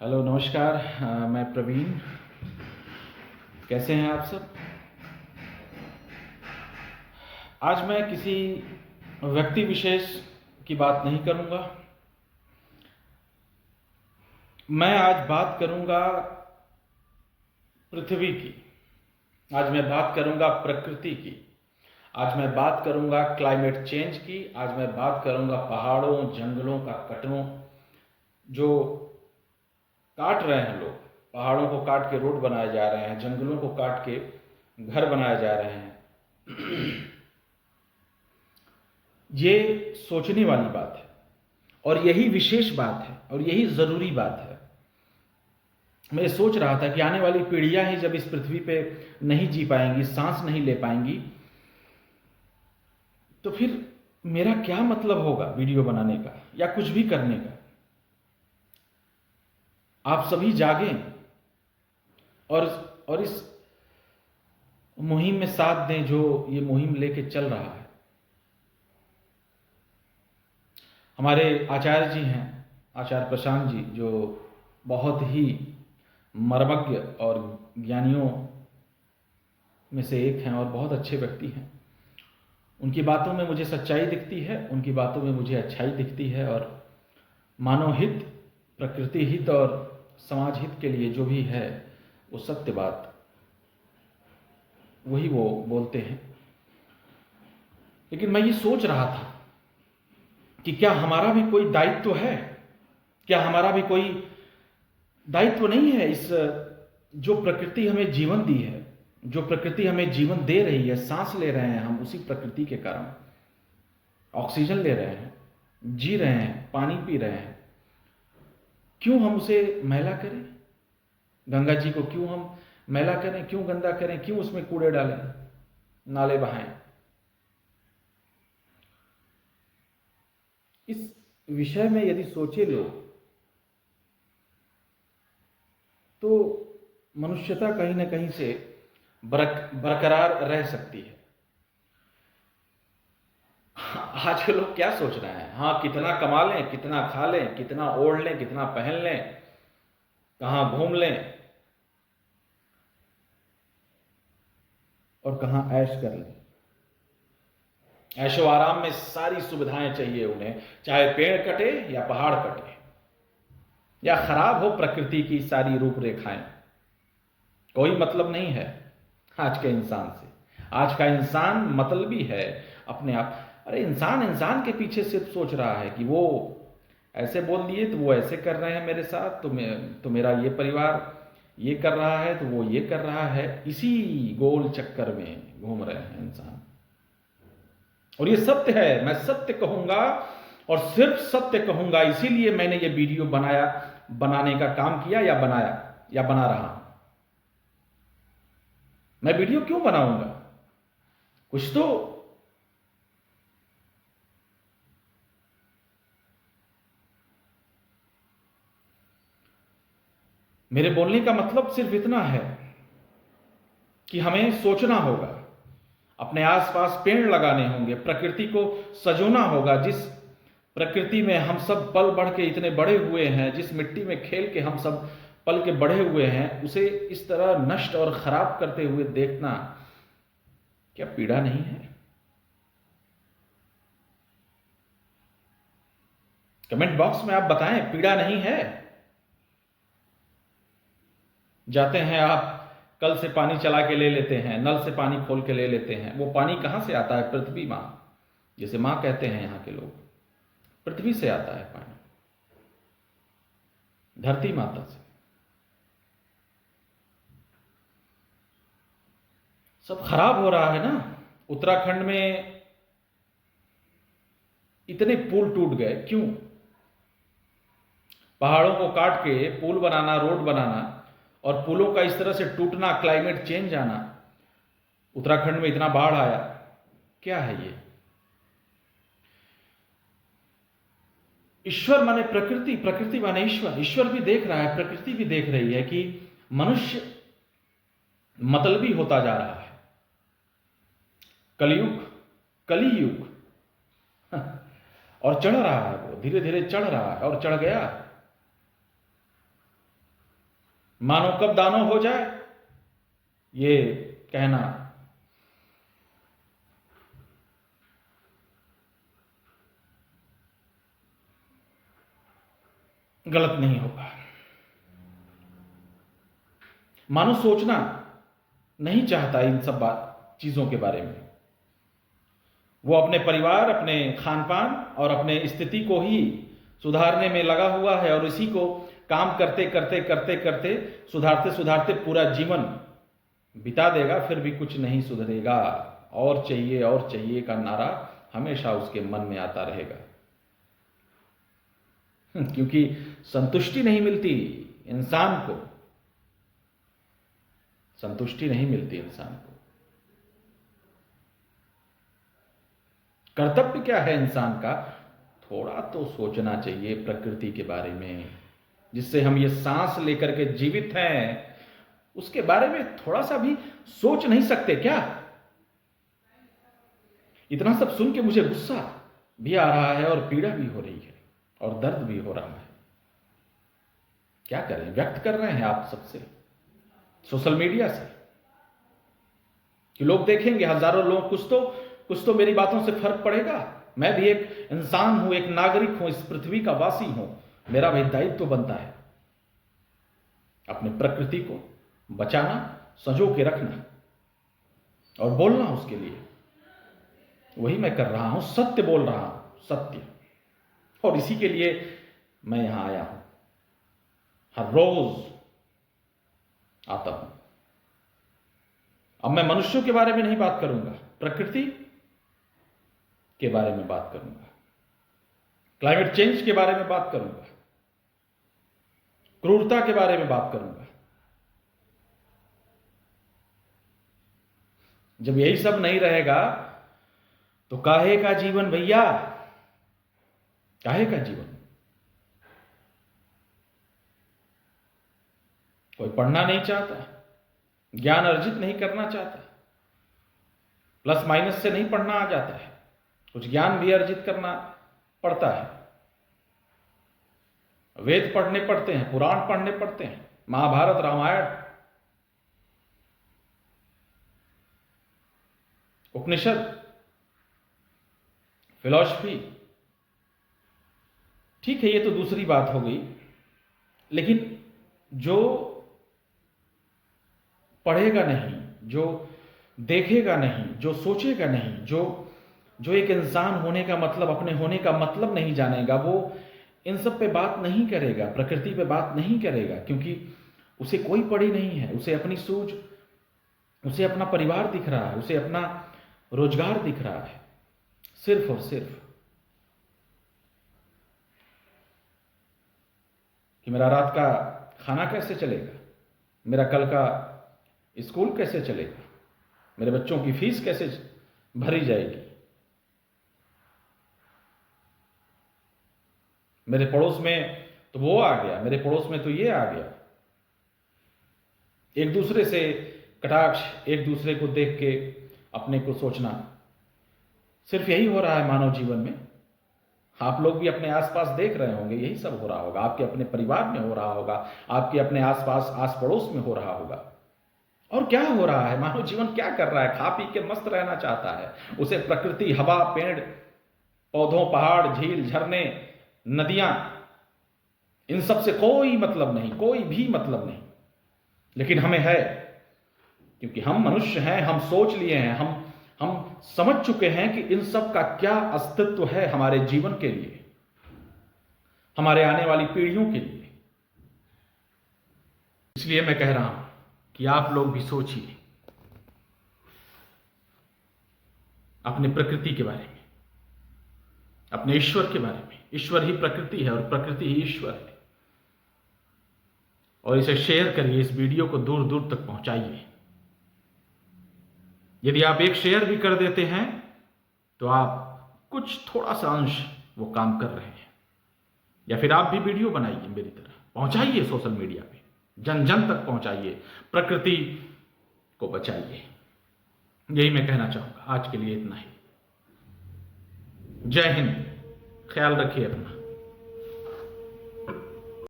Hello नमस्कार। मैं प्रवीण। कैसे हैं आप सब? आज मैं किसी व्यक्ति विशेष की बात नहीं करूंगा। मैं आज बात करूंगा पृथ्वी की। आज मैं बात करूंगा प्रकृति की। आज मैं बात करूंगा क्लाइमेट चेंज की। आज मैं बात करूंगा पहाड़ों जंगलों का कटनों जो काट रहे हैं लोग। पहाड़ों को काट के रोड बनाए जा रहे हैं, जंगलों को काट के घर बनाए जा रहे हैं। ये सोचने वाली बात है और यही विशेष बात है और यही जरूरी बात है। मैं सोच रहा था कि आने वाली पीढ़ियां ही जब इस पृथ्वी पे नहीं जी पाएंगी, सांस नहीं ले पाएंगी, तो फिर मेरा क्या मतलब होगा वीडियो बनाने का या कुछ भी करने का। आप सभी जागें और इस मुहिम में साथ दें जो ये मुहिम लेके चल रहा है। हमारे आचार्य जी हैं, आचार्य प्रशांत जी, जो बहुत ही मर्मज्ञ और ज्ञानियों में से एक हैं और बहुत अच्छे व्यक्ति हैं। उनकी बातों में मुझे सच्चाई दिखती है, उनकी बातों में मुझे अच्छाई दिखती है और मानव हित, प्रकृति हित और समाज हित के लिए जो भी है वो सत्य बात वही वो बोलते हैं। लेकिन मैं ये सोच रहा था कि क्या हमारा भी कोई दायित्व है? क्या हमारा भी कोई दायित्व नहीं है? इस जो प्रकृति हमें जीवन दी है, जो प्रकृति हमें जीवन दे रही है, सांस ले रहे हैं हम उसी प्रकृति के कारण, ऑक्सीजन ले रहे हैं, जी रहे हैं, पानी पी रहे हैं, क्यों हम उसे मैला करें? गंगा जी को क्यों हम मैला करें, क्यों गंदा करें, क्यों उसमें कूड़े डालें, नाले बहाएं? इस विषय में यदि सोचे लोग तो मनुष्यता कहीं ना कहीं से बरकरार रह सकती है। आज के लोग क्या सोच रहे हैं? हाँ, कितना कमा लें, कितना खा लें, कितना ओढ़ लें, कितना पहन लें, कहां घूम लें और कहां ऐश कर लें। ऐशो आराम में सारी सुविधाएं चाहिए उन्हें, चाहे पेड़ कटे या पहाड़ कटे या खराब हो प्रकृति की सारी रूपरेखाएं। कोई मतलब नहीं है आज के इंसान से। आज का इंसान मतलबी है अपने आप। अरे इंसान इंसान के पीछे सिर्फ सोच रहा है कि वो ऐसे बोल दिए तो वो ऐसे कर रहे हैं मेरे साथ, तो मेरा ये परिवार ये कर रहा है तो वो ये कर रहा है। इसी गोल चक्कर में घूम रहे हैं इंसान। और ये सत्य है, मैं सत्य कहूंगा और सिर्फ सत्य कहूंगा। इसीलिए मैंने ये वीडियो बनाने का काम किया या बना रहा हूं। मैं वीडियो क्यों बनाऊंगा? कुछ तो मेरे बोलने का मतलब सिर्फ इतना है कि हमें सोचना होगा, अपने आसपास पेड़ लगाने होंगे, प्रकृति को सजोना होगा। जिस प्रकृति में हम सब पल बढ़ के इतने बड़े हुए हैं, जिस मिट्टी में खेल के हम सब पल के बढ़े हुए हैं, उसे इस तरह नष्ट और खराब करते हुए देखना क्या पीड़ा नहीं है? कमेंट बॉक्स में आप बताएं, पीड़ा नहीं है? जाते हैं आप, कल से पानी चला के ले लेते हैं, नल से पानी खोल के ले लेते हैं। वो पानी कहां से आता है? पृथ्वी मां, जैसे मां कहते हैं यहां के लोग, पृथ्वी से आता है पानी, धरती माता से। सब खराब हो रहा है ना। उत्तराखंड में इतने पुल टूट गए, क्यों? पहाड़ों को काट के पुल बनाना, रोड बनाना और पुलों का इस तरह से टूटना, क्लाइमेट चेंज आना। उत्तराखंड में इतना बाढ़ आया, क्या है ये? ईश्वर माने प्रकृति, प्रकृति माने ईश्वर। ईश्वर भी देख रहा है, प्रकृति भी देख रही है कि मनुष्य मतलबी होता जा रहा है। कलयुग, कलियुग और चढ़ रहा है, वो धीरे धीरे चढ़ रहा है और चढ़ गया। मानो कब दानव हो जाए, ये कहना गलत नहीं होगा। मानो सोचना नहीं चाहता इन सब चीजों के बारे में। वो अपने परिवार, अपने खान पान और अपने स्थिति को ही सुधारने में लगा हुआ है और इसी को काम करते करते करते करते सुधारते सुधारते पूरा जीवन बिता देगा, फिर भी कुछ नहीं सुधरेगा। और चाहिए का नारा हमेशा उसके मन में आता रहेगा, क्योंकि संतुष्टि नहीं मिलती इंसान को, संतुष्टि नहीं मिलती इंसान को। कर्तव्य क्या है इंसान का? थोड़ा तो सोचना चाहिए प्रकृति के बारे में, जिससे हम ये सांस लेकर के जीवित हैं, उसके बारे में थोड़ा सा भी सोच नहीं सकते क्या? इतना सब सुन के मुझे गुस्सा भी आ रहा है और पीड़ा भी हो रही है और दर्द भी हो रहा है। क्या करें, व्यक्त कर रहे हैं आप सबसे, सोशल मीडिया से, कि लोग देखेंगे, हजारों लोग, कुछ तो मेरी बातों से फर्क पड़ेगा। मैं भी एक इंसान हूं, एक नागरिक हूं, इस पृथ्वी का वासी हूं। मेरा भी दायित्व तो बनता है अपनी प्रकृति को बचाना, संजो के रखना और बोलना उसके लिए। वही मैं कर रहा हूं, सत्य बोल रहा हूं, सत्य। और इसी के लिए मैं यहां आया हूं, हर रोज आता हूं। अब मैं मनुष्यों के बारे में नहीं बात करूंगा, प्रकृति के बारे में बात करूंगा, क्लाइमेट चेंज के बारे में बात करूंगा, क्रूरता के बारे में बात करूंगा। जब यही सब नहीं रहेगा तो काहे का जीवन भैया, काहे का जीवन? कोई पढ़ना नहीं चाहता, ज्ञान अर्जित नहीं करना चाहता, प्लस माइनस से नहीं पढ़ना आ जाता है, कुछ ज्ञान भी अर्जित करना पड़ता है। वेद पढ़ने पड़ते हैं, पुराण पढ़ने पड़ते हैं, महाभारत, रामायण, उपनिषद, फिलॉसफी। ठीक है, ये तो दूसरी बात हो गई, लेकिन जो पढ़ेगा नहीं, जो देखेगा नहीं, जो सोचेगा नहीं, जो एक इंसान होने का मतलब, अपने होने का मतलब नहीं जानेगा, वो इन सब पे बात नहीं करेगा, प्रकृति पे बात नहीं करेगा, क्योंकि उसे कोई पड़ी नहीं है। उसे अपनी सूझ, उसे अपना परिवार दिख रहा है, उसे अपना रोजगार दिख रहा है, सिर्फ और सिर्फ कि मेरा रात का खाना कैसे चलेगा, मेरा कल का स्कूल कैसे चलेगा, मेरे बच्चों की फीस कैसे भरी जाएगी, मेरे पड़ोस में तो वो आ गया, मेरे पड़ोस में तो ये आ गया। एक दूसरे से कटाक्ष, एक दूसरे को देख के अपने को सोचना, सिर्फ यही हो रहा है मानव जीवन में। आप लोग भी अपने आसपास देख रहे होंगे, यही सब हो रहा होगा, आपके अपने परिवार में हो रहा होगा, आपके अपने आसपास, आस पड़ोस में हो रहा होगा। और क्या हो रहा है? मानव जीवन क्या कर रहा है? खा पी के मस्त रहना चाहता है। उसे प्रकृति, हवा, पेड़ पौधों, पहाड़, झील, झरने, नदियां, इन सब से कोई मतलब नहीं, कोई भी मतलब नहीं। लेकिन हमें है, क्योंकि हम मनुष्य हैं, हम सोच लिए हैं, हम समझ चुके हैं कि इन सब का क्या अस्तित्व है हमारे जीवन के लिए, हमारे आने वाली पीढ़ियों के लिए। इसलिए मैं कह रहा हूं कि आप लोग भी सोचिए अपने प्रकृति के बारे में, अपने ईश्वर के बारे में। ईश्वर ही प्रकृति है और प्रकृति ही ईश्वर है। और इसे शेयर करिए, इस वीडियो को दूर दूर तक पहुंचाइए। यदि आप एक शेयर भी कर देते हैं तो आप कुछ थोड़ा सा अंश वो काम कर रहे हैं। या फिर आप भी वीडियो बनाइए मेरी तरह, पहुंचाइए सोशल मीडिया पे, जन जन तक पहुंचाइए, प्रकृति को बचाइए। यही मैं कहना चाहूंगा। आज के लिए इतना ही। जय हिंद, ख्याल रखिए अपना।